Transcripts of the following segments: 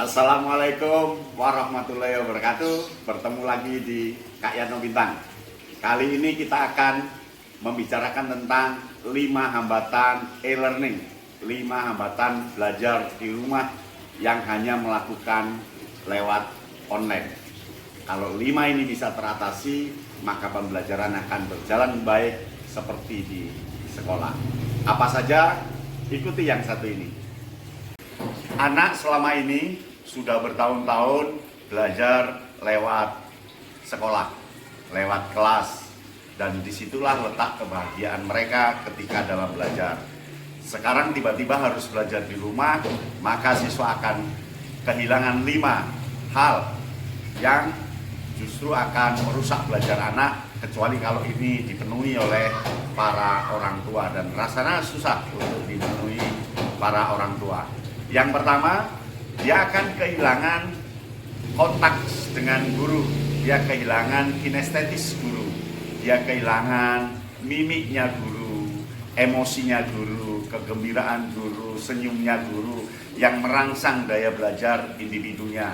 Assalamualaikum warahmatullahi wabarakatuh. Bertemu lagi di Kak Yano Bintang. Kali ini kita akan membicarakan tentang 5 hambatan e-learning, 5 hambatan belajar di rumah yang hanya melakukan lewat online. Kalau 5 ini bisa teratasi, maka pembelajaran akan berjalan baik seperti di sekolah. Apa saja? Ikuti yang satu ini. Anak selama ini sudah bertahun-tahun belajar lewat sekolah, lewat kelas, dan disitulah letak kebahagiaan mereka ketika dalam belajar. Sekarang tiba-tiba harus belajar di rumah, maka siswa akan kehilangan 5 hal yang justru akan merusak belajar anak, kecuali kalau ini dipenuhi oleh para orang tua, dan rasanya susah untuk dipenuhi para orang tua. Yang pertama, dia akan kehilangan kontak dengan guru, dia kehilangan kinestetis guru, dia kehilangan mimiknya guru, emosinya guru, kegembiraan guru, senyumnya guru yang merangsang daya belajar individunya.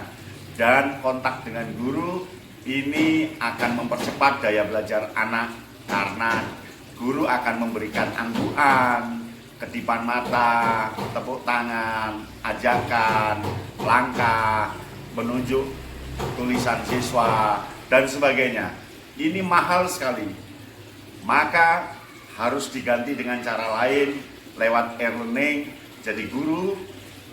Dan kontak dengan guru ini akan mempercepat daya belajar anak karena guru akan memberikan anggukan, kedipan mata, tepuk tangan, ajakan, langkah, menunjuk tulisan siswa, dan sebagainya. Ini mahal sekali. Maka harus diganti dengan cara lain lewat e-learning. Jadi guru,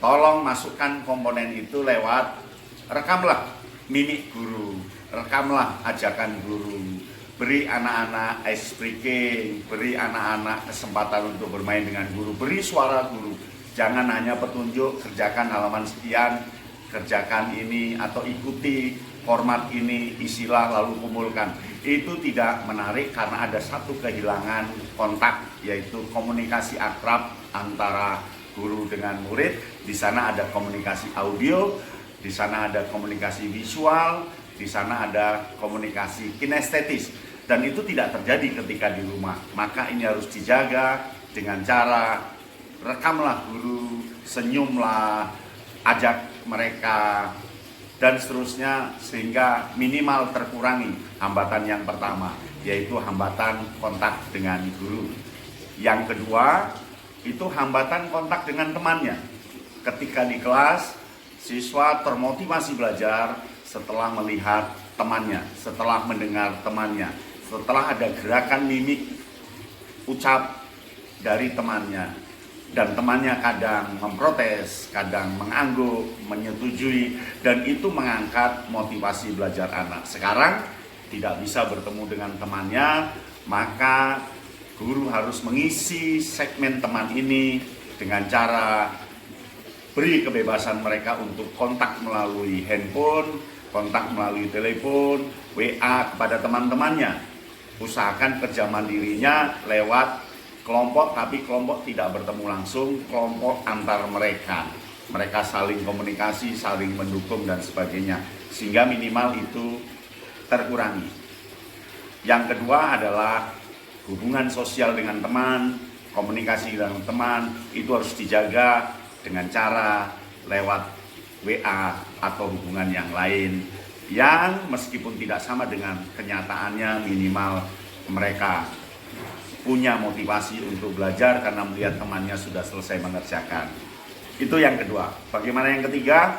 tolong masukkan komponen itu lewat rekamlah mimik guru, rekamlah ajakan guru. Beri anak-anak ice breaking, beri anak-anak kesempatan untuk bermain dengan guru, beri suara guru. Jangan hanya petunjuk, kerjakan halaman sekian, kerjakan ini, atau ikuti format ini, isilah lalu kumpulkan. Itu tidak menarik karena ada satu kehilangan kontak, yaitu komunikasi akrab antara guru dengan murid. Di sana ada komunikasi audio, di sana ada komunikasi visual, di sana ada komunikasi kinestetis. Dan itu tidak terjadi ketika di rumah. Maka ini harus dijaga dengan cara rekamlah guru, senyumlah, ajak mereka, dan seterusnya, sehingga minimal terkurangi hambatan yang pertama, yaitu hambatan kontak dengan guru. Yang kedua, itu hambatan kontak dengan temannya. Ketika di kelas, siswa termotivasi belajar setelah melihat temannya, setelah mendengar temannya, setelah ada gerakan mimik ucap dari temannya, dan temannya kadang memprotes, kadang mengangguk, menyetujui, dan itu mengangkat motivasi belajar anak. Sekarang tidak bisa bertemu dengan temannya, maka guru harus mengisi segmen teman ini dengan cara beri kebebasan mereka untuk kontak melalui handphone, kontak melalui telepon, WA kepada teman-temannya. Usahakan kerja mandirinya lewat kelompok, tapi kelompok tidak bertemu langsung, kelompok antar mereka. Mereka saling komunikasi, saling mendukung, dan sebagainya, sehingga minimal itu terkurangi. Yang kedua adalah hubungan sosial dengan teman, komunikasi dengan teman, itu harus dijaga dengan cara lewat WA atau hubungan yang lain, yang meskipun tidak sama dengan kenyataannya, minimal mereka punya motivasi untuk belajar karena melihat temannya sudah selesai mengerjakan. Itu yang kedua. Bagaimana yang ketiga?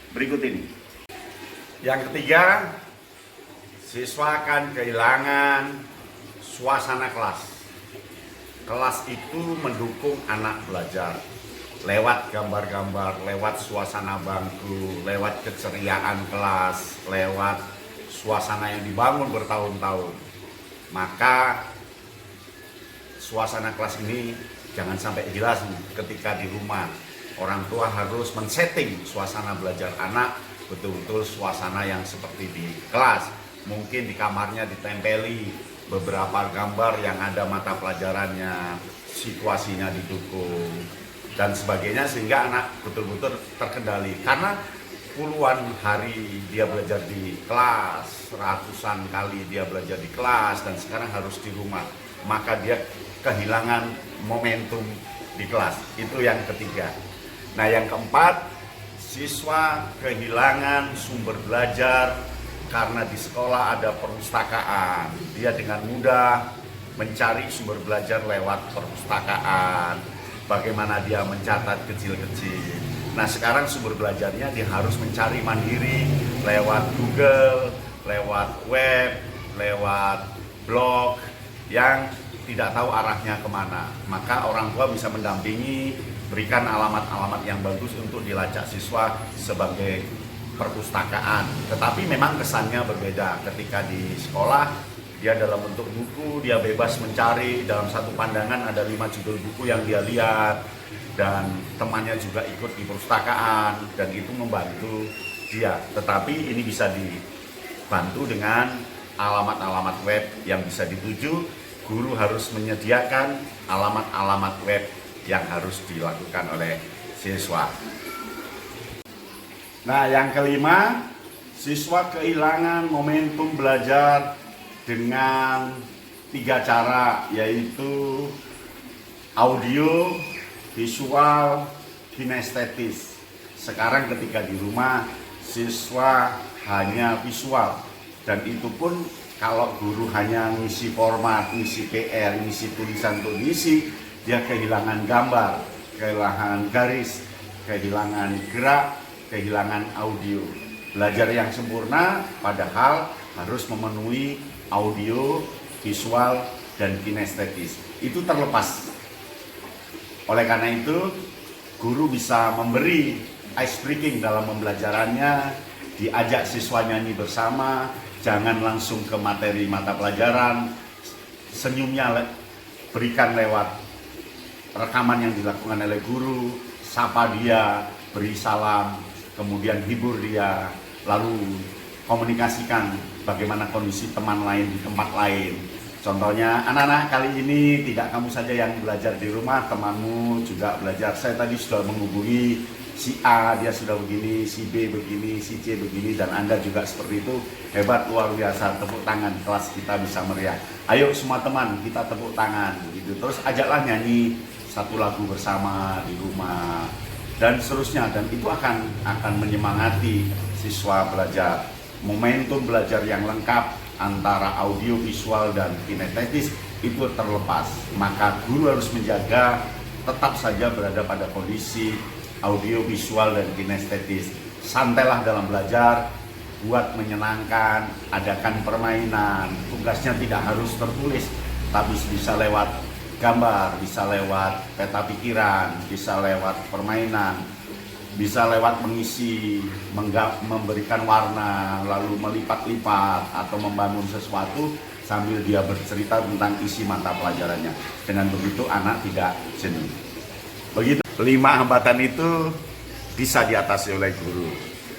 Berikut ini. Yang ketiga, siswa akan kehilangan suasana kelas. Kelas itu mendukung anak belajar lewat gambar-gambar, lewat suasana bangku, lewat keceriaan kelas, lewat suasana yang dibangun bertahun-tahun. Maka suasana kelas ini jangan sampai hilang ketika di rumah. Orang tua harus men-setting suasana belajar anak betul-betul suasana yang seperti di kelas. Mungkin di kamarnya ditempeli beberapa gambar yang ada mata pelajarannya, situasinya didukung, dan sebagainya, sehingga anak betul-betul terkendali. Karena puluhan hari dia belajar di kelas, ratusan kali dia belajar di kelas, dan sekarang harus di rumah, maka dia kehilangan momentum di kelas. Itu yang ketiga. Nah, yang keempat, Siswa kehilangan sumber belajar karena di sekolah ada perpustakaan. Dia dengan mudah mencari sumber belajar lewat perpustakaan. Bagaimana dia mencatat kecil-kecil. Nah sekarang sumber belajarnya dia harus mencari mandiri lewat Google, lewat web, lewat blog yang tidak tahu arahnya kemana. Maka orang tua bisa mendampingi, berikan alamat-alamat yang bagus untuk dilacak siswa sebagai perpustakaan. Tetapi memang kesannya berbeda ketika di sekolah. Dia dalam bentuk buku, dia bebas mencari, dalam satu pandangan ada 5 judul buku yang dia lihat, dan temannya juga ikut di perpustakaan, dan itu membantu dia. Tetapi ini bisa dibantu dengan alamat-alamat web yang bisa dituju. Guru harus menyediakan alamat-alamat web yang harus dilakukan oleh siswa. Nah, yang kelima, siswa kehilangan momentum belajar dengan 3 cara, yaitu audio, visual, kinestetis. Sekarang ketika di rumah, siswa hanya visual, dan itu pun kalau guru hanya ngisi format, ngisi PR, ngisi tulisan untuk ngisi, dia kehilangan gambar, kehilangan garis, kehilangan gerak, kehilangan audio. Belajar yang sempurna padahal harus memenuhi audio, visual, dan kinestetis. Itu terlepas. Oleh karena itu, guru bisa memberi ice breaking dalam pembelajarannya, diajak siswa nyanyi bersama, jangan langsung ke materi mata pelajaran, senyumnya berikan lewat rekaman yang dilakukan oleh guru, sapa dia, beri salam, kemudian hibur dia, lalu komunikasikan bagaimana kondisi teman lain di tempat lain. Contohnya, anak-anak kali ini tidak kamu saja yang belajar di rumah, temanmu juga belajar. Saya tadi sudah menghubungi si A, dia sudah begini, si B begini, si C begini, dan Anda juga seperti itu. Hebat, luar biasa, tepuk tangan, kelas kita bisa meriah. Ayo semua teman, kita tepuk tangan. Gitu. Terus ajaklah nyanyi satu lagu bersama di rumah, dan seterusnya. Dan itu akan menyemangati siswa belajar. Momentum belajar yang lengkap antara audio, visual, dan kinestetis itu terlepas. Maka guru harus menjaga tetap saja berada pada kondisi audio, visual, dan kinestetis. Santailah dalam belajar, buat menyenangkan, adakan permainan. Tugasnya tidak harus tertulis, tapi bisa lewat gambar, bisa lewat peta pikiran, bisa lewat permainan, bisa lewat mengisi, memberikan warna, lalu melipat-lipat atau membangun sesuatu sambil dia bercerita tentang isi mata pelajarannya. Dengan begitu anak tidak jenuh. Begitu 5 hambatan itu bisa diatasi oleh guru.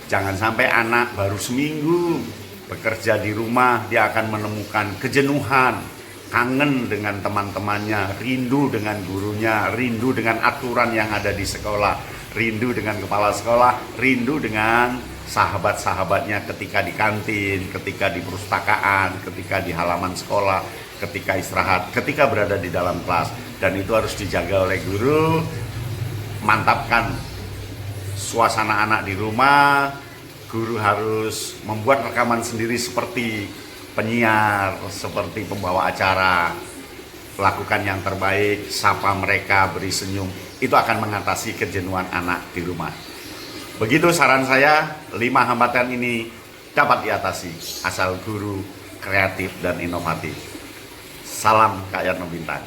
Jangan sampai anak baru seminggu bekerja di rumah, dia akan menemukan kejenuhan, kangen dengan teman-temannya, rindu dengan gurunya, rindu dengan aturan yang ada di sekolah, rindu dengan kepala sekolah, rindu dengan sahabat-sahabatnya ketika di kantin, ketika di perpustakaan, ketika di halaman sekolah, ketika istirahat, ketika berada di dalam kelas. Dan itu harus dijaga oleh guru. Mantapkan suasana anak di rumah. Guru harus membuat rekaman sendiri seperti penyiar, seperti pembawa acara. Lakukan yang terbaik, sapa mereka, beri senyum. Itu akan mengatasi kejenuhan anak di rumah. Begitu saran saya, 5 hambatan ini dapat diatasi asal guru kreatif dan inovatif. Salam Kak Yatno Bintang.